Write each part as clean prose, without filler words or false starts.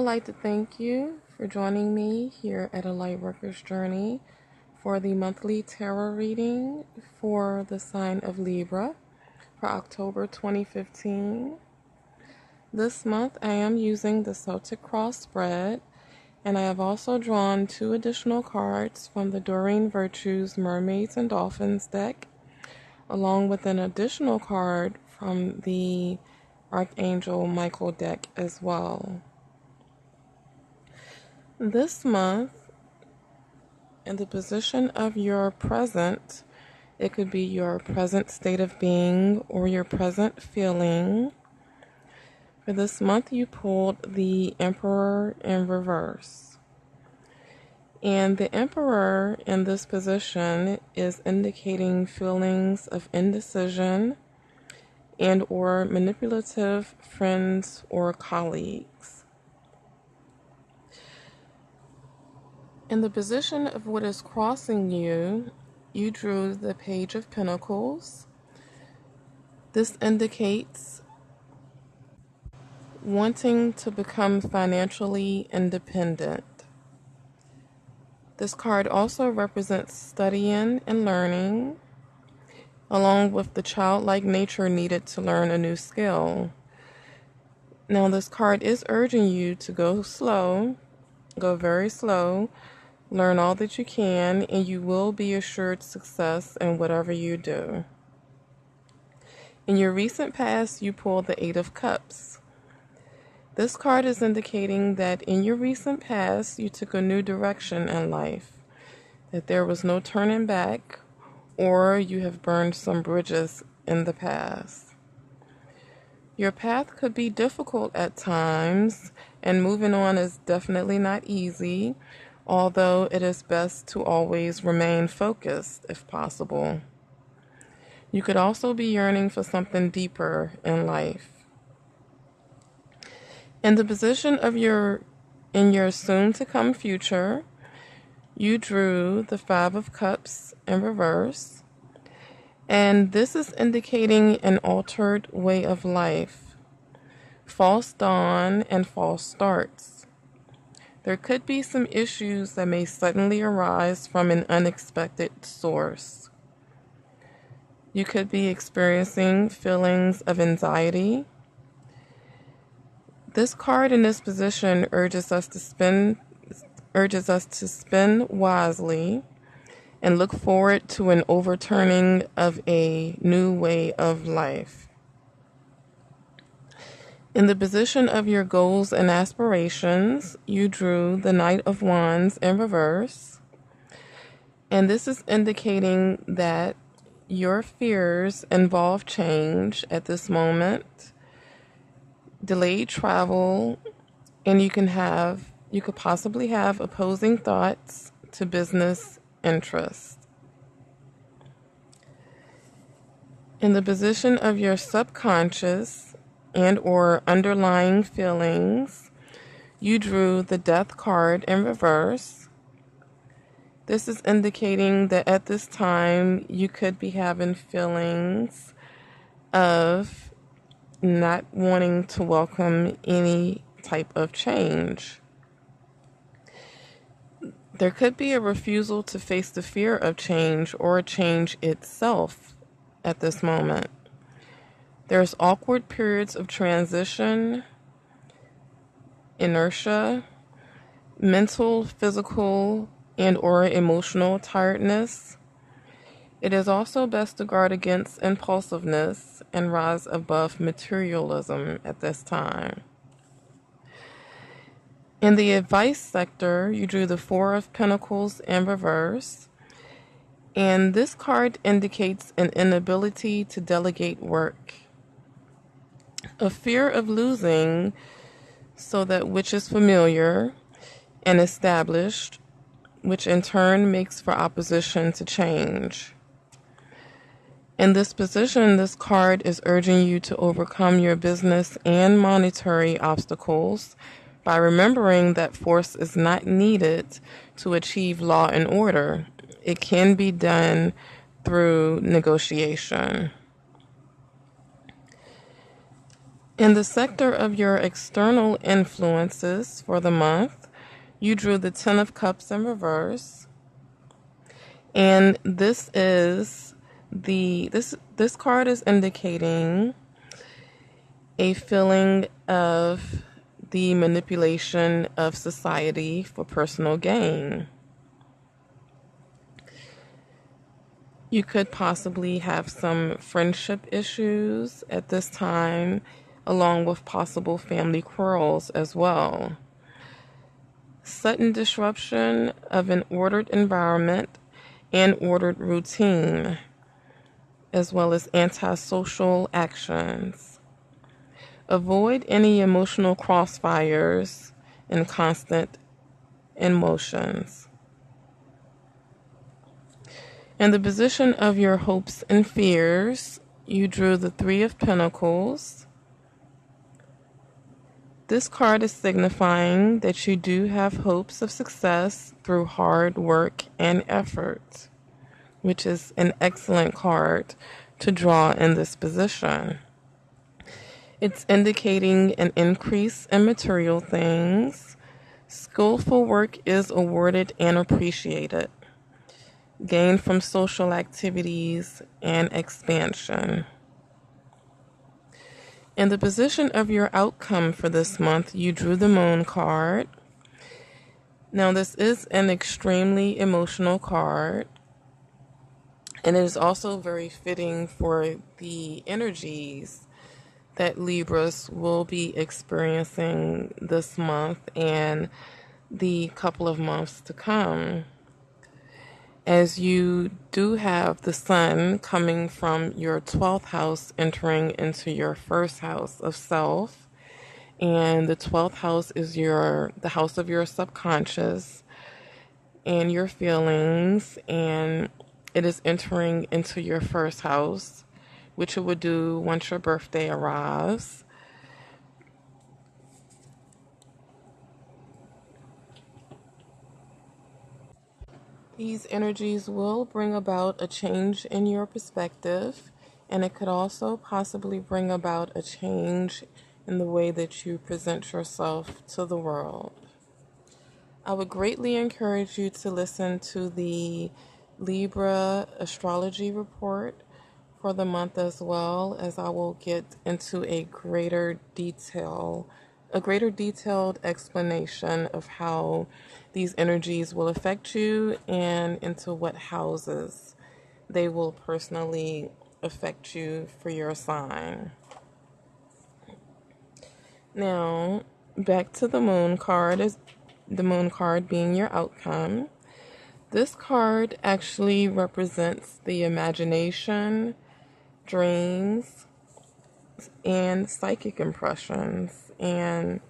would like to thank you for joining me here at A Lightworker's Journey for the monthly tarot reading for the sign of Libra for October 2015. This month I am using the Celtic Cross spread, and I have also drawn 2 additional cards from the Doreen Virtues Mermaids and Dolphins deck, along with an additional card from the Archangel Michael deck as well. This month, in the position of your present, it could be your present state of being or your present feeling. For this month, you pulled the Emperor in reverse. And the Emperor in this position is indicating feelings of indecision and or manipulative friends or colleagues. In the position of what is crossing you, you drew the Page of Pentacles. This indicates wanting to become financially independent. This card also represents studying and learning, along with the childlike nature needed to learn a new skill. Now, this card is urging you to go slow, go very slow, learn all that you can, and you will be assured success in whatever you do. In your recent past, you pulled the 8 of Cups. This card is indicating that in your recent past, you took a new direction in life, that there was no turning back, or you have burned some bridges in the past. Your path could be difficult at times, and moving on is definitely not easy, although it is best to always remain focused if possible. You could also be yearning for something deeper in life. In the position of your soon-to-come future, you drew the 5 of Cups in reverse, and this is indicating an altered way of life, false dawn and false starts. There could be some issues that may suddenly arise from an unexpected source. You could be experiencing feelings of anxiety. This card in this position urges us to spend wisely and look forward to an overturning of a new way of life. In the position of your goals and aspirations, you drew the Knight of Wands in reverse. And this is indicating that your fears involve change at this moment, delayed travel, and you could possibly have opposing thoughts to business interests. In the position of your subconscious and or underlying feelings, you drew the Death card in reverse. This is indicating that at this time you could be having feelings of not wanting to welcome any type of change. There could be a refusal to face the fear of change or change itself at this moment. There's awkward periods of transition, inertia, mental, physical, and or emotional tiredness. It is also best to guard against impulsiveness and rise above materialism at this time. In the advice sector, you drew the 4 of Pentacles in reverse, and this card indicates an inability to delegate work, a fear of losing so that which is familiar and established, which in turn makes for opposition to change. In this position, this card is urging you to overcome your business and monetary obstacles by remembering that force is not needed to achieve law and order. It can be done through negotiation. In the sector of your external influences for the month, you drew the Ten of Cups in reverse. And this card is indicating a feeling of the manipulation of society for personal gain. You could possibly have some friendship issues at this time, along with possible family quarrels as well. Sudden disruption of an ordered environment and ordered routine, as well as antisocial actions. Avoid any emotional crossfires and constant emotions. In the position of your hopes and fears, you drew the Three of Pentacles. This card is signifying that you do have hopes of success through hard work and effort, which is an excellent card to draw in this position. It's indicating an increase in material things. Skillful work is awarded and appreciated. Gain from social activities and expansion. In the position of your outcome for this month, you drew the Moon card. Now, this is an extremely emotional card, and it is also very fitting for the energies that Libras will be experiencing this month and the couple of months to come. As you do have the Sun coming from your 12th house entering into your first house of self, and the 12th house is the house of your subconscious and your feelings, and it is entering into your first house, which it would do once your birthday arrives. These energies will bring about a change in your perspective, and it could also possibly bring about a change in the way that you present yourself to the world. I would greatly encourage you to listen to the Libra astrology report for the month, as well as I will get into a greater detailed explanation of how these energies will affect you and into what houses they will personally affect you for your sign. Now, back to the Moon card, is the Moon card being your outcome. This card actually represents the imagination, dreams, and psychic impressions, and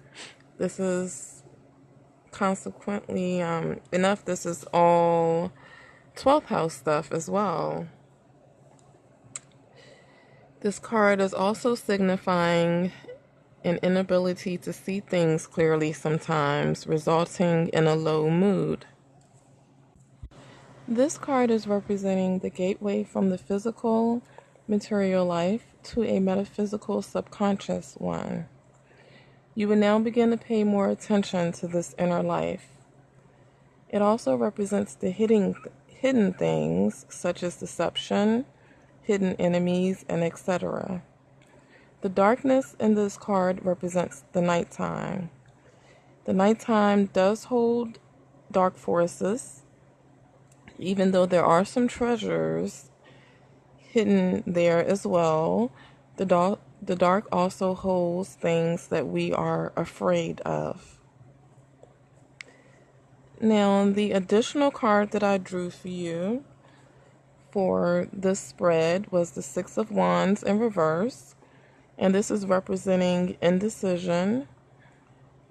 this is consequently this is all 12th house stuff as well. This card is also signifying an inability to see things clearly sometimes, resulting in a low mood. This card is representing the gateway from the physical, material life to a metaphysical, subconscious one. You will now begin to pay more attention to this inner life. It also represents the hidden things, such as deception, hidden enemies, and etc. The darkness in this card represents the nighttime. The nighttime does hold dark forces, even though there are some treasures hidden there as well. The dark also holds things that we are afraid of. Now, the additional card that I drew for you for this spread was the Six of Wands in reverse. And this is representing indecision,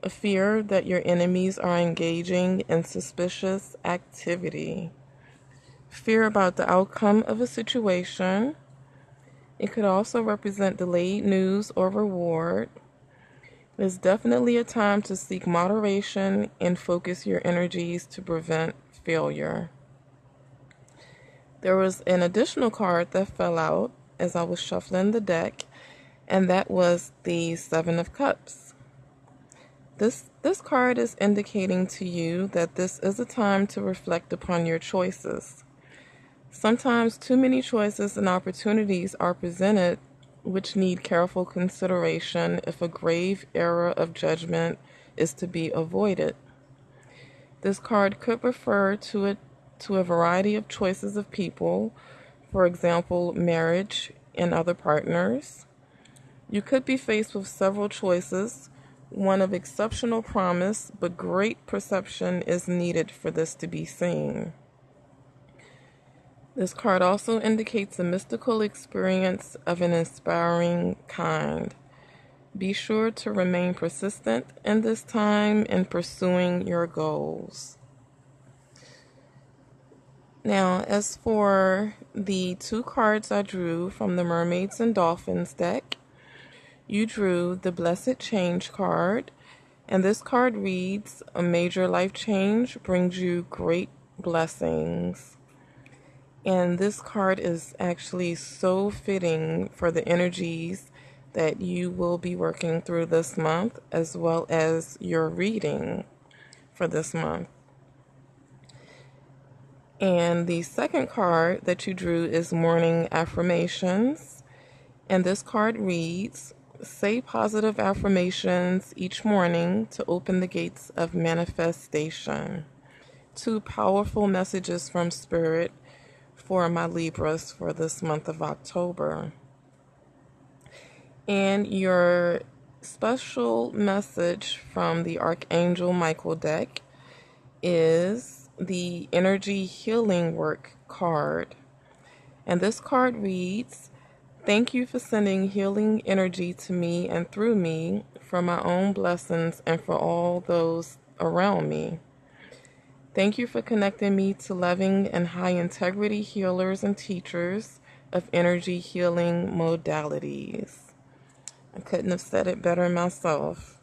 a fear that your enemies are engaging in suspicious activity, fear about the outcome of a situation. It could also represent delayed news or reward. It is definitely a time to seek moderation and focus your energies to prevent failure. There was an additional card that fell out as I was shuffling the deck, and that was the Seven of Cups. This card is indicating to you that this is a time to reflect upon your choices. Sometimes too many choices and opportunities are presented which need careful consideration if a grave error of judgment is to be avoided. This card could refer to a variety of choices of people, for example, marriage and other partners. You could be faced with several choices, one of exceptional promise, but great perception is needed for this to be seen. This card also indicates a mystical experience of an inspiring kind. Be sure to remain persistent in this time in pursuing your goals. Now, as for the two cards I drew from the Mermaids and Dolphins deck, you drew the Blessed Change card, and this card reads, a major life change brings you great blessings. And this card is actually so fitting for the energies that you will be working through this month, as well as your reading for this month. And the second card that you drew is Morning Affirmations. And this card reads, say positive affirmations each morning to open the gates of manifestation. Two powerful messages from Spirit for my Libras for this month of October. And your special message from the Archangel Michael deck is the Energy Healing Work card. And this card reads, thank you for sending healing energy to me and through me for my own blessings and for all those around me. Thank you for connecting me to loving and high integrity healers and teachers of energy healing modalities. I couldn't have said it better myself.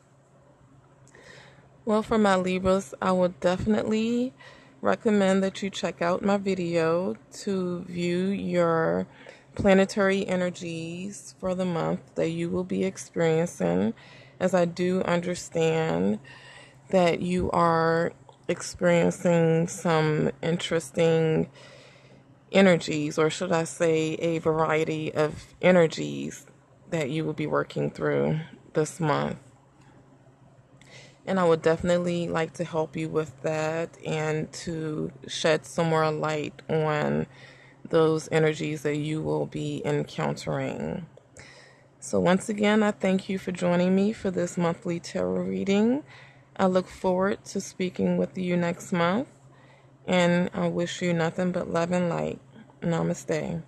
Well, for my Libras, I would definitely recommend that you check out my video to view your planetary energies for the month that you will be experiencing, as I do understand that you are experiencing some interesting energies, or should I say a variety of energies that you will be working through this month. And I would definitely like to help you with that and to shed some more light on those energies that you will be encountering. So once again, I thank you for joining me for this monthly tarot reading. I look forward to speaking with you next month, and I wish you nothing but love and light. Namaste.